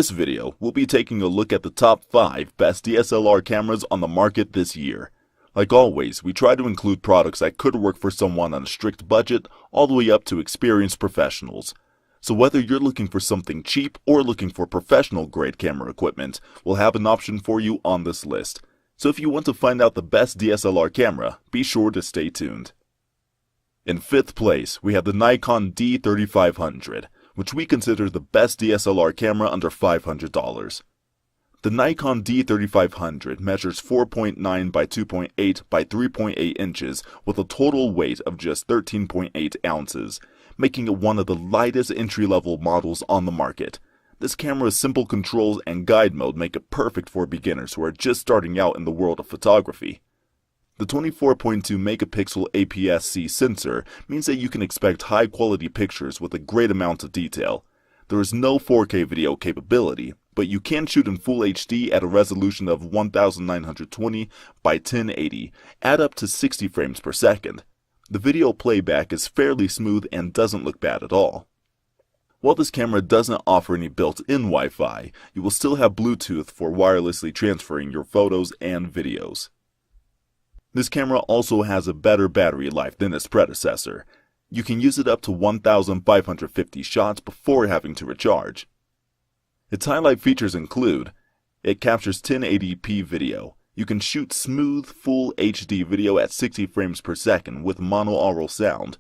this video, we'll be taking a look at the top 5 best DSLR cameras on the market this year. Like always, we try to include products that could work for someone on a strict budget all the way up to experienced professionals. So whether you're looking for something cheap or looking for professional grade camera equipment, we'll have an option for you on this list. So if you want to find out the best DSLR camera, be sure to stay tuned. In 5th place, we have the Nikon D3500, which we consider the best DSLR camera under $500. The Nikon D3500 measures 4.9 by 2.8 by 3.8 inches with a total weight of just 13.8 ounces, making it one of the lightest entry-level models on the market. This camera's simple controls and guide mode make it perfect for beginners who are just starting out in the world of photography. The 24.2 megapixel APS-C sensor means that you can expect high-quality pictures with a great amount of detail. There is no 4K video capability, but you can shoot in Full HD at a resolution of 1920 by 1080 at up to 60 frames per second. The video playback is fairly smooth and doesn't look bad at all. While this camera doesn't offer any built-in Wi-Fi, you will still have Bluetooth for wirelessly transferring your photos and videos. This camera also has a better battery life than its predecessor. You can use it up to 1,550 shots before having to recharge. Its highlight features include: it captures 1080p video. You can shoot smooth, full HD video at 60 frames per second with mono-aural sound.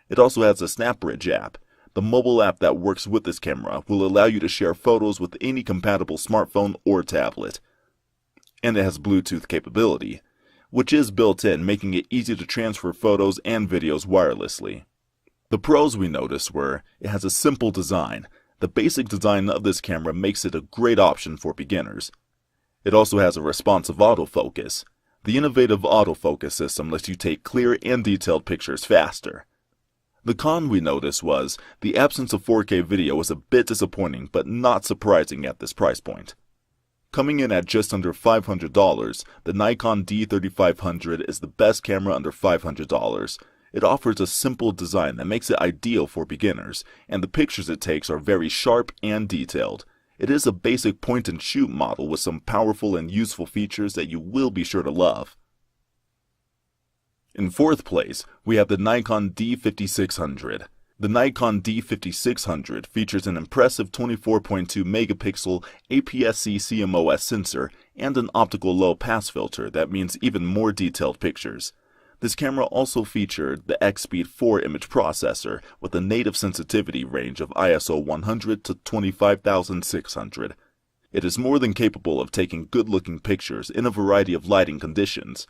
It also has a SnapBridge app. The mobile app that works with this camera will allow you to share photos with any compatible smartphone or tablet. And it has Bluetooth capability, which is built in, making it easy to transfer photos and videos wirelessly. The pros we noticed were: it has a simple design. The basic design of this camera makes it a great option for beginners. It also has a responsive autofocus. The innovative autofocus system lets you take clear and detailed pictures faster. The con we noticed was the absence of 4K video was a bit disappointing, but not surprising at this price point. Coming in at just under $500, the Nikon D3500 is the best camera under $500. It offers a simple design that makes it ideal for beginners, and the pictures it takes are very sharp and detailed. It is a basic point-and-shoot model with some powerful and useful features that you will be sure to love. In 4th place, we have the Nikon D5600. The Nikon D5600 features an impressive 24.2 megapixel APS-C CMOS sensor and an optical low-pass filter that means even more detailed pictures. This camera also featured the X-Speed 4 image processor with a native sensitivity range of ISO 100 to 25,600. It is more than capable of taking good-looking pictures in a variety of lighting conditions.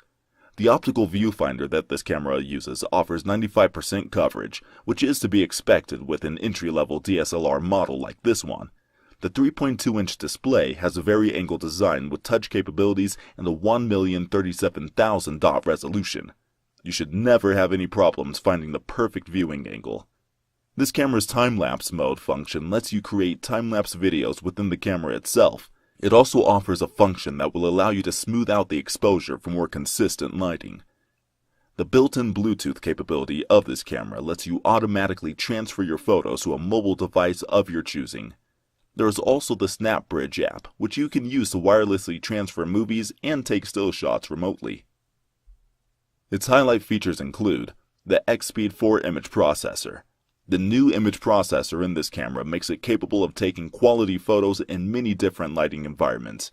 The optical viewfinder that this camera uses offers 95% coverage, which is to be expected with an entry-level DSLR model like this one. The 3.2-inch display has a vari-angle design with touch capabilities and a 1,037,000 dot resolution. You should never have any problems finding the perfect viewing angle. This camera's time-lapse mode function lets you create time-lapse videos within the camera itself. It also offers a function that will allow you to smooth out the exposure for more consistent lighting. The built-in Bluetooth capability of this camera lets you automatically transfer your photos to a mobile device of your choosing. There is also the SnapBridge app, which you can use to wirelessly transfer movies and take still shots remotely. Its highlight features include the X-Speed 4 image processor. The new image processor in this camera makes it capable of taking quality photos in many different lighting environments.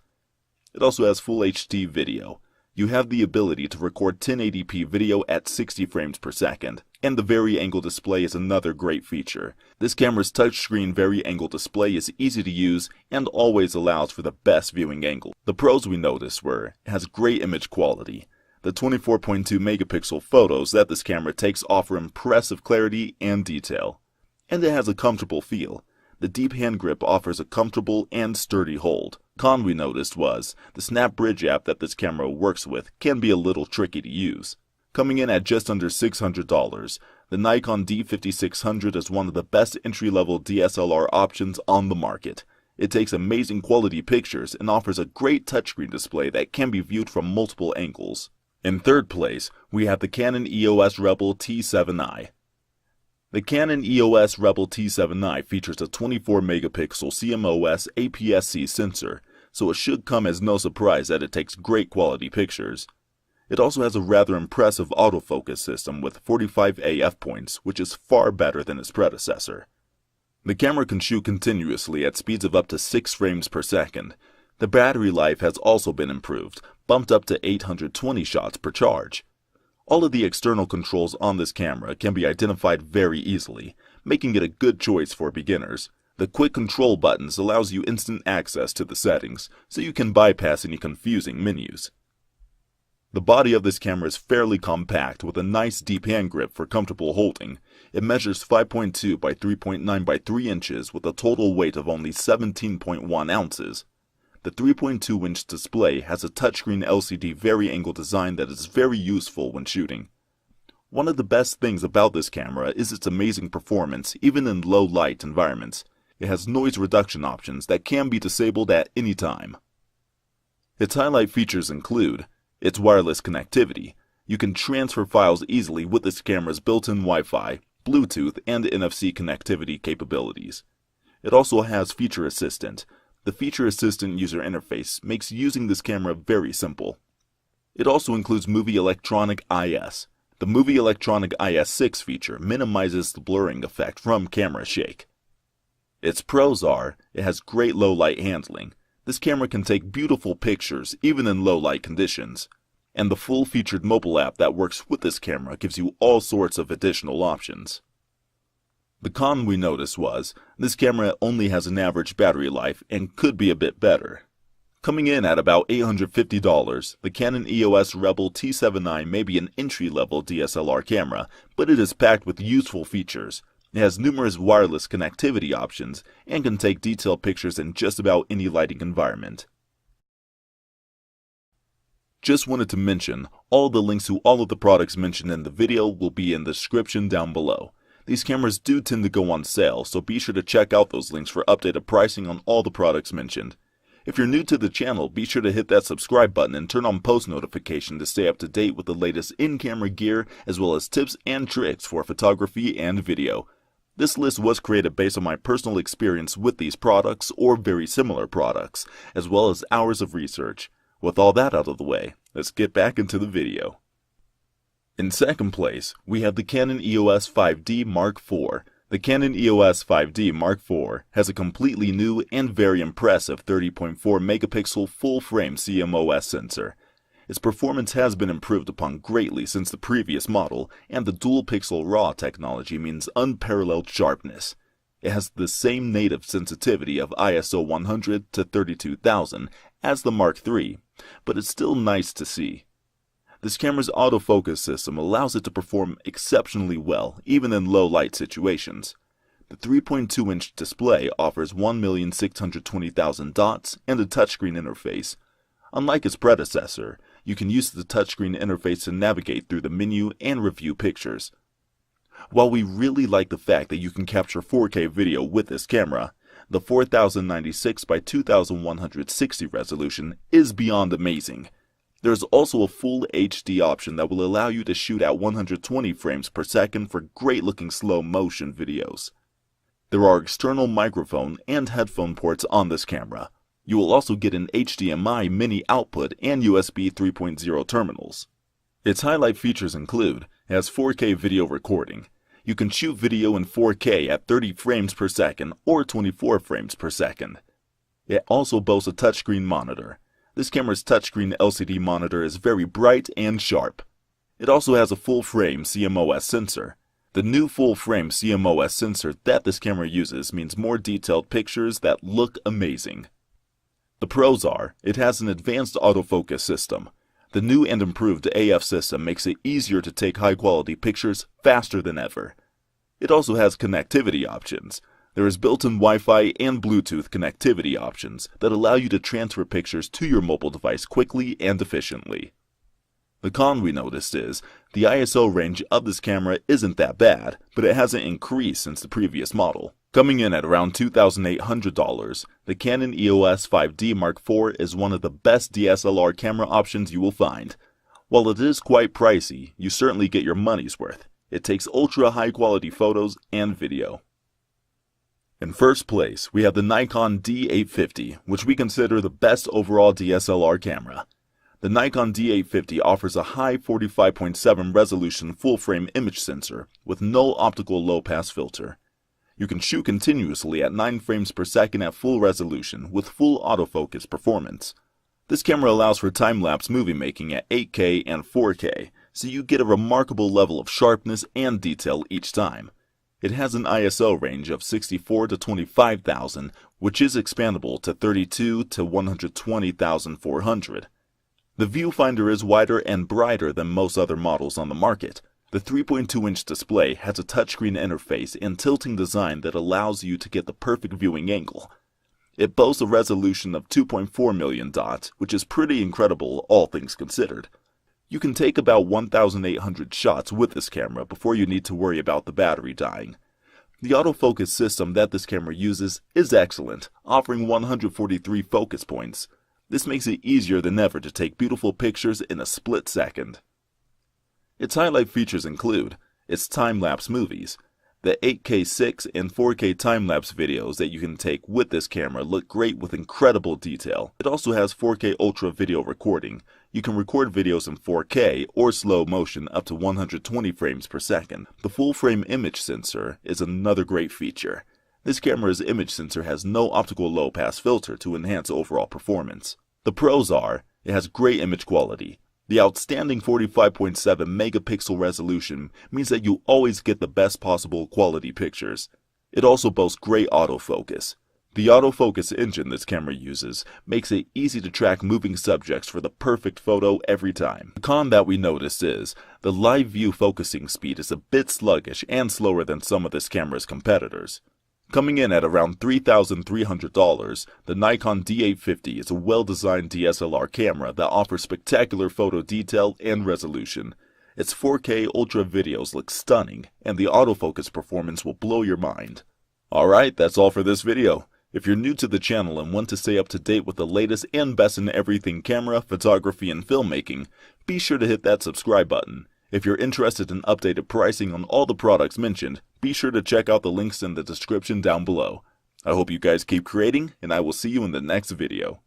It also has Full HD video. You have the ability to record 1080p video at 60 frames per second. And the vari-angle display is another great feature. This camera's touchscreen vari-angle display is easy to use and always allows for the best viewing angle. The pros we noticed were: it has great image quality. The 24.2 megapixel photos that this camera takes offer impressive clarity and detail. And it has a comfortable feel. The deep hand grip offers a comfortable and sturdy hold. Con we noticed was the SnapBridge app that this camera works with can be a little tricky to use. Coming in at just under $600, the Nikon D5600 is one of the best entry-level DSLR options on the market. It takes amazing quality pictures and offers a great touchscreen display that can be viewed from multiple angles. In 3rd place, we have the Canon EOS Rebel T7i. The Canon EOS Rebel T7i features a 24-megapixel CMOS APS-C sensor, so it should come as no surprise that it takes great quality pictures. It also has a rather impressive autofocus system with 45 AF points, which is far better than its predecessor. The camera can shoot continuously at speeds of up to 6 frames per second. The battery life has also been improved, bumped up to 820 shots per charge. All of the external controls on this camera can be identified very easily, making it a good choice for beginners. The quick control buttons allows you instant access to the settings, so you can bypass any confusing menus. The body of this camera is fairly compact with a nice deep hand grip for comfortable holding. It measures 5.2 by 3.9 by 3 inches with a total weight of only 17.1 ounces. The 3.2-inch display has a touchscreen LCD vari-angle design that is very useful when shooting. One of the best things about this camera is its amazing performance even in low-light environments. It has noise reduction options that can be disabled at any time. Its highlight features include its wireless connectivity. You can transfer files easily with this camera's built-in Wi-Fi, Bluetooth, and NFC connectivity capabilities. It also has Feature Assistant. The Feature Assistant user interface makes using this camera very simple. It also includes Movie Electronic IS. The Movie Electronic IS6 feature minimizes the blurring effect from camera shake. Its pros are, it has great low-light handling. This camera can take beautiful pictures even in low-light conditions. And the full-featured mobile app that works with this camera gives you all sorts of additional options. The con we noticed was, this camera only has an average battery life and could be a bit better. Coming in at about $850, the Canon EOS Rebel T7i may be an entry-level DSLR camera, but it is packed with useful features. It has numerous wireless connectivity options and can take detailed pictures in just about any lighting environment. Just wanted to mention, all the links to all of the products mentioned in the video will be in the description down below. These cameras do tend to go on sale, so be sure to check out those links for updated pricing on all the products mentioned. If you're new to the channel, be sure to hit that subscribe button and turn on post notification to stay up to date with the latest in-camera gear as well as tips and tricks for photography and video. This list was created based on my personal experience with these products or very similar products, as well as hours of research. With all that out of the way, let's get back into the video. In second place, we have the Canon EOS 5D Mark IV. The Canon EOS 5D Mark IV has a completely new and very impressive 30.4 megapixel full-frame CMOS sensor. Its performance has been improved upon greatly since the previous model, and the dual-pixel RAW technology means unparalleled sharpness. It has the same native sensitivity of ISO 100 to 32,000 as the Mark III, but it's still nice to see. This camera's autofocus system allows it to perform exceptionally well, even in low-light situations. The 3.2-inch display offers 1,620,000 dots and a touchscreen interface. Unlike its predecessor, you can use the touchscreen interface to navigate through the menu and review pictures. While we really like the fact that you can capture 4K video with this camera, the 4096 by 2160 resolution is beyond amazing. There is also a full HD option that will allow you to shoot at 120 frames per second for great-looking slow-motion videos. There are external microphone and headphone ports on this camera. You will also get an HDMI mini output and USB 3.0 terminals. Its highlight features include, it has 4K video recording. You can shoot video in 4K at 30 frames per second or 24 frames per second. It also boasts a touchscreen monitor. This camera's touchscreen LCD monitor is very bright and sharp. It also has a full-frame CMOS sensor. The new full-frame CMOS sensor that this camera uses means more detailed pictures that look amazing. The pros are, it has an advanced autofocus system. The new and improved AF system makes it easier to take high-quality pictures faster than ever. It also has connectivity options. There is built-in Wi-Fi and Bluetooth connectivity options that allow you to transfer pictures to your mobile device quickly and efficiently. The con we noticed is, the ISO range of this camera isn't that bad, but it hasn't increased since the previous model. Coming in at around $2,800, the Canon EOS 5D Mark IV is one of the best DSLR camera options you will find. While it is quite pricey, you certainly get your money's worth. It takes ultra high quality photos and video. In first place, we have the Nikon D850, which we consider the best overall DSLR camera. The Nikon D850 offers a high 45.7 resolution full-frame image sensor with no optical low-pass filter. You can shoot continuously at 9 frames per second at full resolution with full autofocus performance. This camera allows for time-lapse movie making at 8K and 4K, so you get a remarkable level of sharpness and detail each time. It has an ISO range of 64 to 25,000, which is expandable to 32 to 120,400. The viewfinder is wider and brighter than most other models on the market. The 3.2-inch display has a touchscreen interface and tilting design that allows you to get the perfect viewing angle. It boasts a resolution of 2.4 million dots, which is pretty incredible all things considered. You can take about 1,800 shots with this camera before you need to worry about the battery dying. The autofocus system that this camera uses is excellent, offering 143 focus points. This makes it easier than ever to take beautiful pictures in a split second. Its highlight features include its time-lapse movies. The 8K6 and 4K time-lapse videos that you can take with this camera look great with incredible detail. It also has 4K Ultra video recording. You can record videos in 4K or slow motion up to 120 frames per second. The full-frame image sensor is another great feature. This camera's image sensor has no optical low-pass filter to enhance overall performance. The pros are, it has great image quality. The outstanding 45.7 megapixel resolution means that you always get the best possible quality pictures. It also boasts great autofocus. The autofocus engine this camera uses makes it easy to track moving subjects for the perfect photo every time. The con that we notice is, the live view focusing speed is a bit sluggish and slower than some of this camera's competitors. Coming in at around $3,300, the Nikon D850 is a well-designed DSLR camera that offers spectacular photo detail and resolution. Its 4K Ultra videos look stunning, and the autofocus performance will blow your mind. Alright, that's all for this video. If you're new to the channel and want to stay up to date with the latest and best in everything camera, photography, and filmmaking, be sure to hit that subscribe button. If you're interested in updated pricing on all the products mentioned, be sure to check out the links in the description down below. I hope you guys keep creating, and I will see you in the next video.